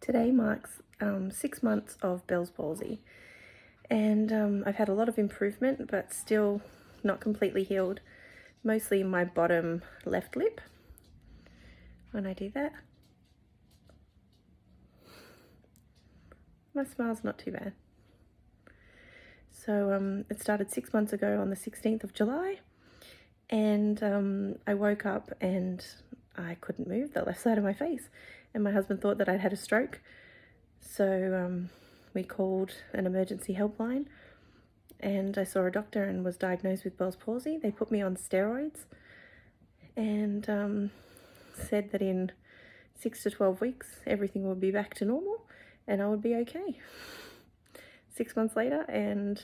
Today marks 6 months of Bells Palsy, and I've had a lot of improvement, but still not completely healed. Mostly my bottom left lip when I do that. My smile's not too bad. So it started 6 months ago on the 16th of July, and I woke up and I couldn't move the left side of my face, and my husband thought that I'd had a stroke. So we called an emergency helpline, and I saw a doctor and was diagnosed with Bells Palsy. They put me on steroids and said that in 6 to 12 weeks everything would be back to normal and I would be okay. 6 months later, and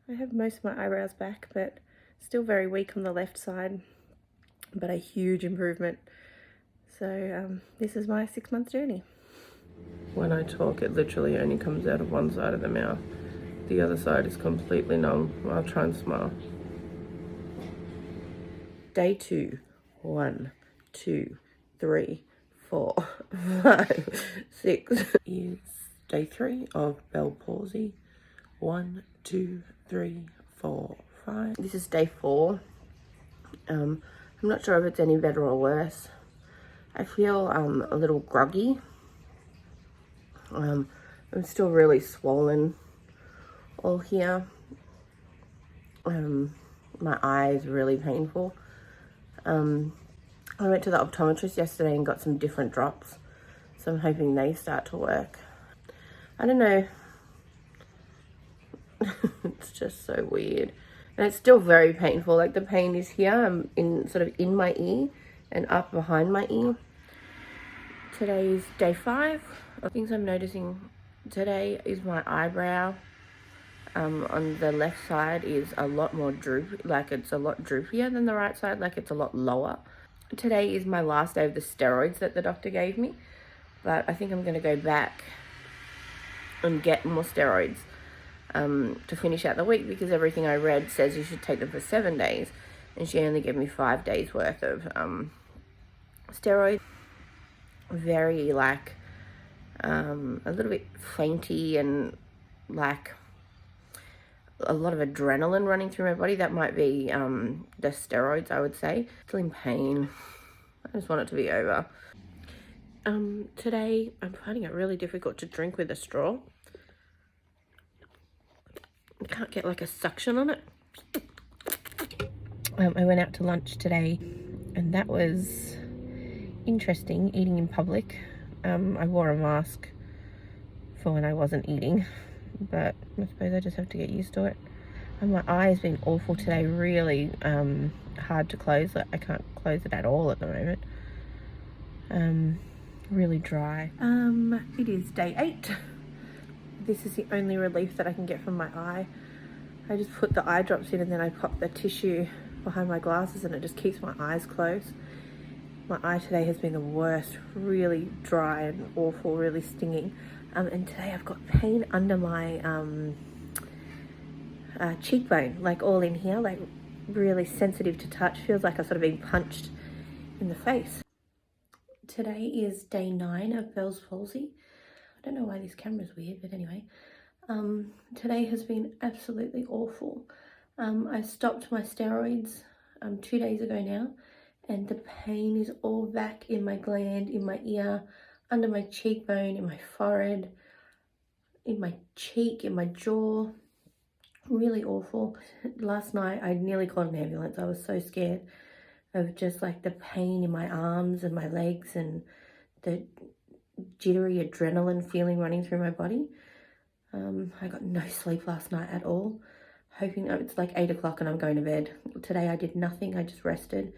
I have most of my eyebrows back, but still very weak on the left side, but a huge improvement. So this is my 6 month journey. When I talk, it literally only comes out of one side of the mouth. The other side is completely numb. I'll try and smile. Day 2. 1, 2, 3, 4, 5, 6 is day 3 of Bells Palsy. 1, 2, 3, 4, 5. This is day 4. I'm not sure if it's any better or worse. I feel a little groggy. I'm still really swollen all here. My eye is really painful. I went to the optometrist yesterday and got some different drops, so I'm hoping they start to work. I don't know. It's just so weird, and it's still very painful. Like, the pain is here, in my ear and up behind my ear. Today is day 5. Things I'm noticing today is my eyebrow on the left side is a lot more droopy, like it's a lot droopier than the right side, like it's a lot lower. Today is my last day of the steroids that the doctor gave me, but I think I'm going to go back and get more steroids to finish out the week, because everything I read says you should take them for 7 days, and she only gave me 5 days worth of steroids. Very a little bit fainty and like a lot of adrenaline running through my body. That might be the steroids, I would say. Still in pain. I just want it to be over. Today I'm finding it really difficult to drink with a straw. I can't get like a suction on it. I went out to lunch today, and that was interesting, eating in public. I wore a mask for when I wasn't eating, but I suppose I just have to get used to it. And my eye has been awful today, really hard to close. Like, I can't close it at all at the moment. Really dry. It is day 8. This is the only relief that I can get from my eye. I just put the eye drops in and then I pop the tissue behind my glasses, and it just keeps my eyes closed. My eye today has been the worst, really dry and awful, really stinging. And today I've got pain under my cheekbone, like all in here, like really sensitive to touch. Feels like I've sort of been punched in the face. Today is day 9 of Bells Palsy. I don't know why this camera's weird, but anyway. Today has been absolutely awful. I stopped my steroids 2 days ago now, and the pain is all back in my gland, in my ear, under my cheekbone, in my forehead, in my cheek, in my jaw. Really awful. Last night I nearly called an ambulance. I was so scared of just like the pain in my arms and my legs and the jittery adrenaline feeling running through my body. I got no sleep last night at all. Hoping, it's like 8 o'clock and I'm going to bed. Today I did nothing, I just rested.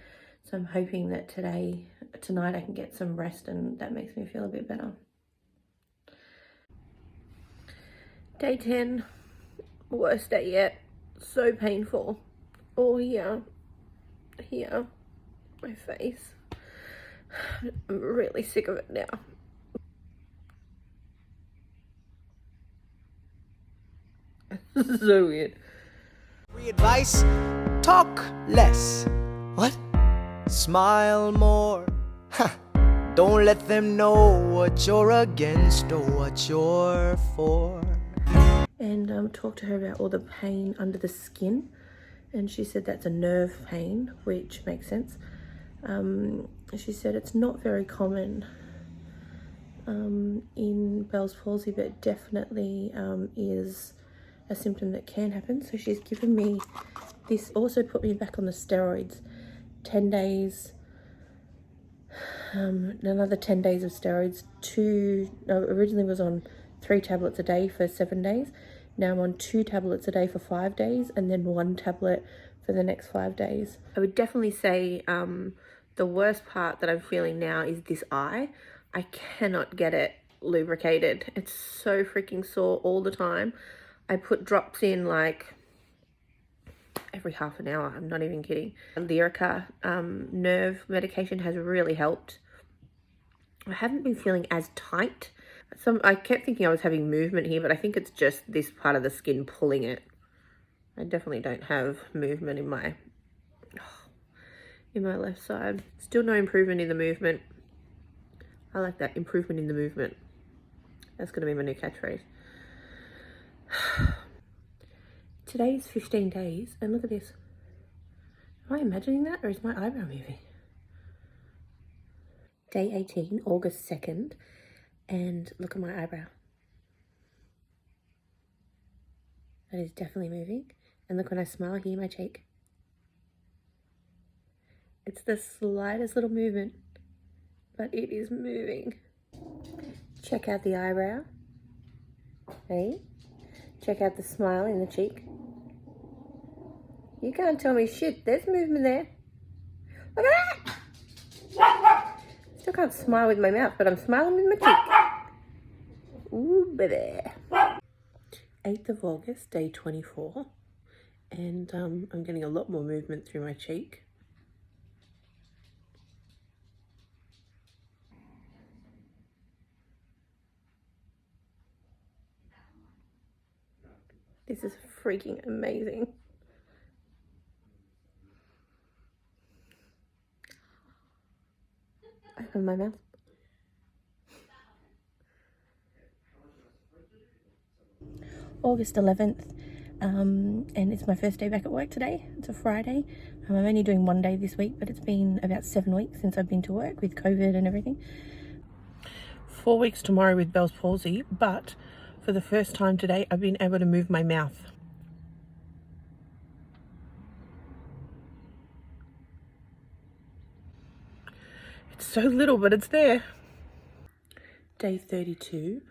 So I'm hoping that tonight I can get some rest, and that makes me feel a bit better. Day 10, worst day yet. So painful. All here, my face. I'm really sick of it now. This is so weird. Free advice: talk less. What? Smile more. Don't let them know what you're against or what you're for. And talked to her about all the pain under the skin, and she said that's a nerve pain, which makes sense. She said it's not very common in Bell's palsy, but definitely is a symptom that can happen. So she's given me this, also put me back on the steroids, 10 days, another 10 days of steroids. Originally was on 3 tablets a day for 7 days. Now I'm on 2 tablets a day for 5 days, and then 1 tablet for the next 5 days. I would definitely say the worst part that I'm feeling now is this eye. I cannot get it lubricated. It's so freaking sore all the time. I put drops in like every half an hour. I'm not even kidding. Lyrica nerve medication has really helped. I haven't been feeling as tight. I kept thinking I was having movement here, but I think it's just this part of the skin pulling it. I definitely don't have movement in my left side. Still no improvement in the movement. I like that, improvement in the movement. That's going to be my new catchphrase. Today is 15 days, and look at this. Am I imagining that, or is my eyebrow moving? Day 18, August 2nd, and look at my eyebrow. That is definitely moving. And look, when I smile, hear my cheek. It's the slightest little movement, but it is moving. Check out the eyebrow. Hey? Check out the smile in the cheek. You can't tell me shit. There's movement there. Look at that! Still can't smile with my mouth, but I'm smiling with my cheek. Ooh, baby. 8th of August, day 24. And I'm getting a lot more movement through my cheek. This is freaking amazing. Open my mouth. August 11th, and it's my first day back at work today. It's a Friday. I'm only doing 1 day this week, but it's been about 7 weeks since I've been to work with COVID and everything. 4 weeks tomorrow with Bells Palsy, but for the first time today, I've been able to move my mouth. It's so little, but it's there. Day 32.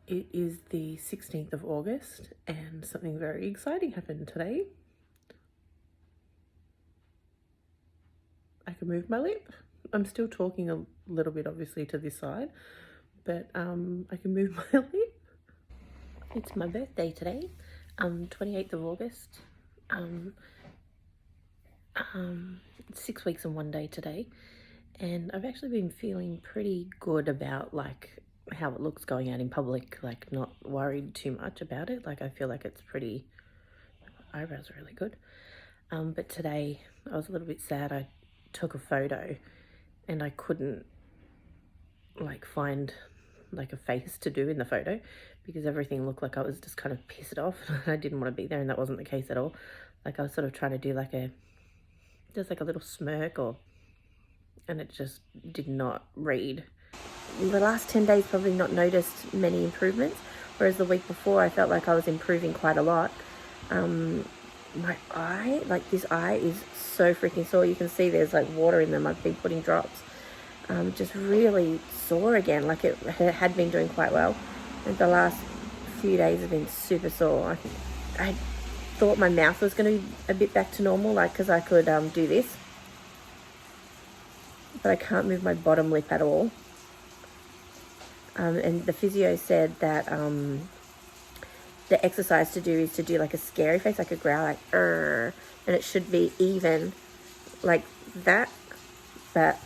It is the 16th of August, and something very exciting happened today. I can move my lip. I'm still talking a little bit, obviously, to this side, but I can move my lip. It's my birthday today, 28th of August. It's 6 weeks and 1 day today, and I've actually been feeling pretty good about like how it looks going out in public, like not worried too much about it. Like I feel like it's pretty, my eyebrows are really good. But today I was a little bit sad. I took a photo and I couldn't like find like a face to do in the photo because everything looked like I was just kind of pissed off. I didn't want to be there, and that wasn't the case at all. Like I was sort of trying to do like just like a little smirk, and it just did not read. In the last 10 days, probably not noticed many improvements, whereas the week before I felt like I was improving quite a lot. My eye, like this eye is so freaking sore. You can see there's like water in them. I've been putting drops. Just really sore again, like it had been doing quite well. And the last few days have been super sore. I thought my mouth was going to be a bit back to normal, like because I could do this, but I can't move my bottom lip at all. And the physio said that the exercise to do is to do like a scary face, like a growl, like and it should be even like that. But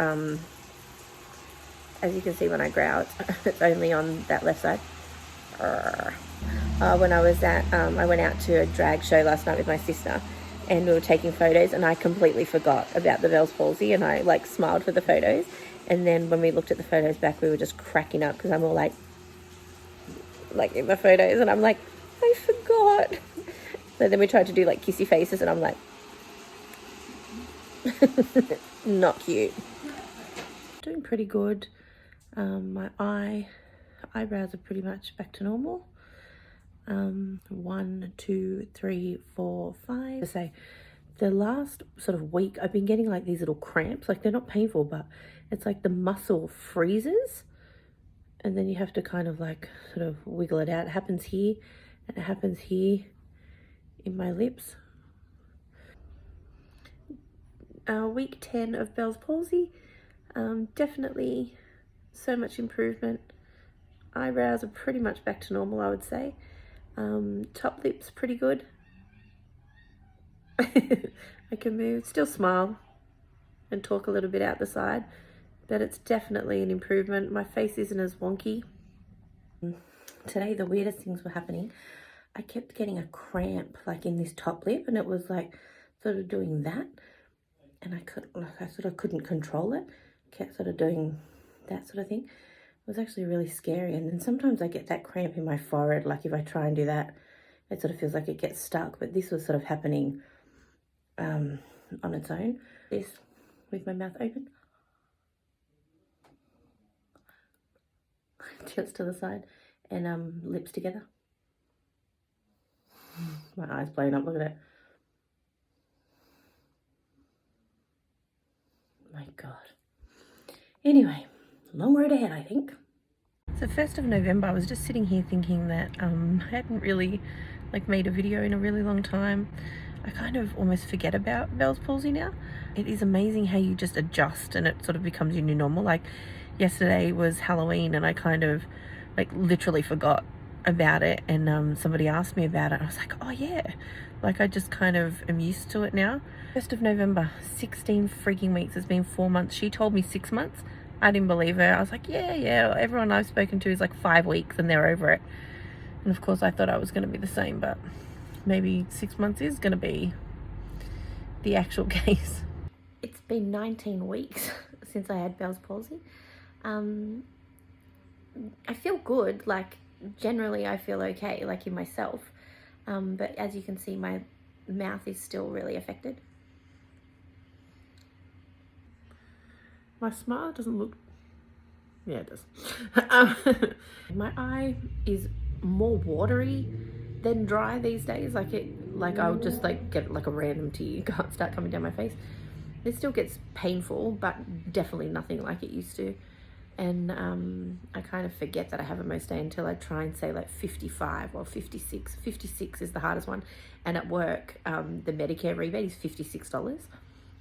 as you can see, when I growl, it's only on that left side. When I was I went out to a drag show last night with my sister, and we were taking photos, and I completely forgot about the Bells Palsy, and I like smiled for the photos. And then when we looked at the photos back, we were just cracking up because I'm all like in the photos, and I'm like, I forgot. So then we tried to do like kissy faces, and I'm like, not cute. Doing pretty good. My eyebrows are pretty much back to normal. 1, 2, 3, 4, 5. To say, the last sort of week, I've been getting like these little cramps. Like, they're not painful, but it's like the muscle freezes, and then you have to kind of like sort of wiggle it out. It happens here, and it happens here in my lips. Week 10 of Bell's Palsy. Definitely so much improvement. Eyebrows are pretty much back to normal, I would say. Top lip's pretty good. I can move, still smile and talk a little bit out the side, but it's definitely an improvement. My face isn't as wonky. Today, the weirdest things were happening. I kept getting a cramp like in this top lip, and it was like sort of doing that, and I sort of couldn't control it. Kept sort of doing that sort of thing. It was actually really scary. And then sometimes I get that cramp in my forehead, like if I try and do that, it sort of feels like it gets stuck. But this was sort of happening on its own. This with my mouth open, just to the side, and lips together. My eyes blowing up, look at it. My God. Anyway, long road ahead, I think. So 1st of November, I was just sitting here thinking that I hadn't really like made a video in a really long time. I kind of almost forget about Bell's Palsy now. It is amazing how you just adjust and it sort of becomes your new normal. Like yesterday was Halloween, and I kind of like literally forgot about it, and somebody asked me about it, and I was like, oh yeah, like I just kind of am used to it now. 1st of November, 16 freaking weeks. It's been 4 months. She told me 6 months. I didn't believe her. I was like, yeah, everyone I've spoken to is like 5 weeks and they're over it. And of course I thought I was going to be the same, but maybe 6 months is going to be the actual case. It's been 19 weeks since I had Bell's Palsy. I feel good, like generally I feel okay, like in myself. But as you can see, my mouth is still really affected. My smile doesn't look, yeah, it does. My eye is more watery than dry these days. Like I'll just like get like a random tear start coming down my face. It still gets painful, but definitely nothing like it used to. And I kind of forget that I have a most day until I try and say like 55 or 56. 56 is the hardest one. And at work, the Medicare rebate is $56.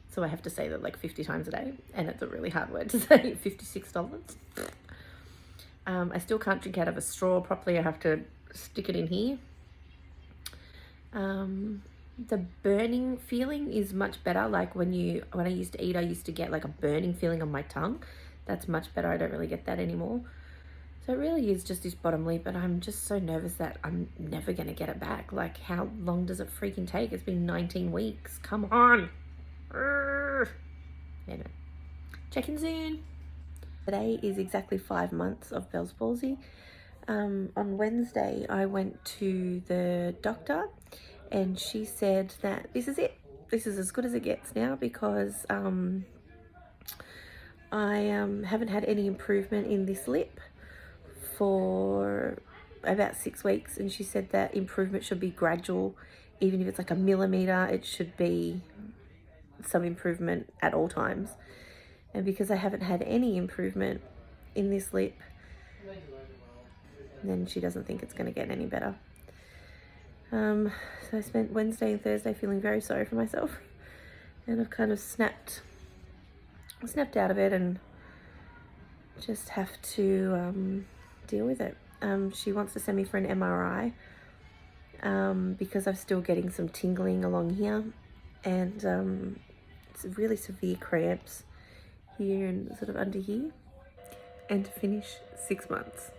So I have to say that like 50 times a day, and it's a really hard word to say, $56. I still can't drink out of a straw properly. I have to stick it in here. The burning feeling is much better. Like when I used to eat, I used to get like a burning feeling on my tongue. That's much better. I don't really get that anymore. So it really is just this bottom lip, and I'm just so nervous that I'm never going to get it back. Like, how long does it freaking take? It's been 19 weeks. Come on. Anyway, check in soon. Today is exactly 5 months of Bell's Palsy. On Wednesday, I went to the doctor, and she said that this is it. This is as good as it gets now, because I haven't had any improvement in this lip for about 6 weeks, and she said that improvement should be gradual. Even if it's like a millimeter, it should be some improvement at all times. And because I haven't had any improvement in this lip, then she doesn't think it's going to get any better. So I spent Wednesday and Thursday feeling very sorry for myself, and I've kind of snapped out of it and just have to deal with it. She wants to send me for an MRI because I'm still getting some tingling along here, and it's really severe cramps here and sort of under here. And to finish, 6 months.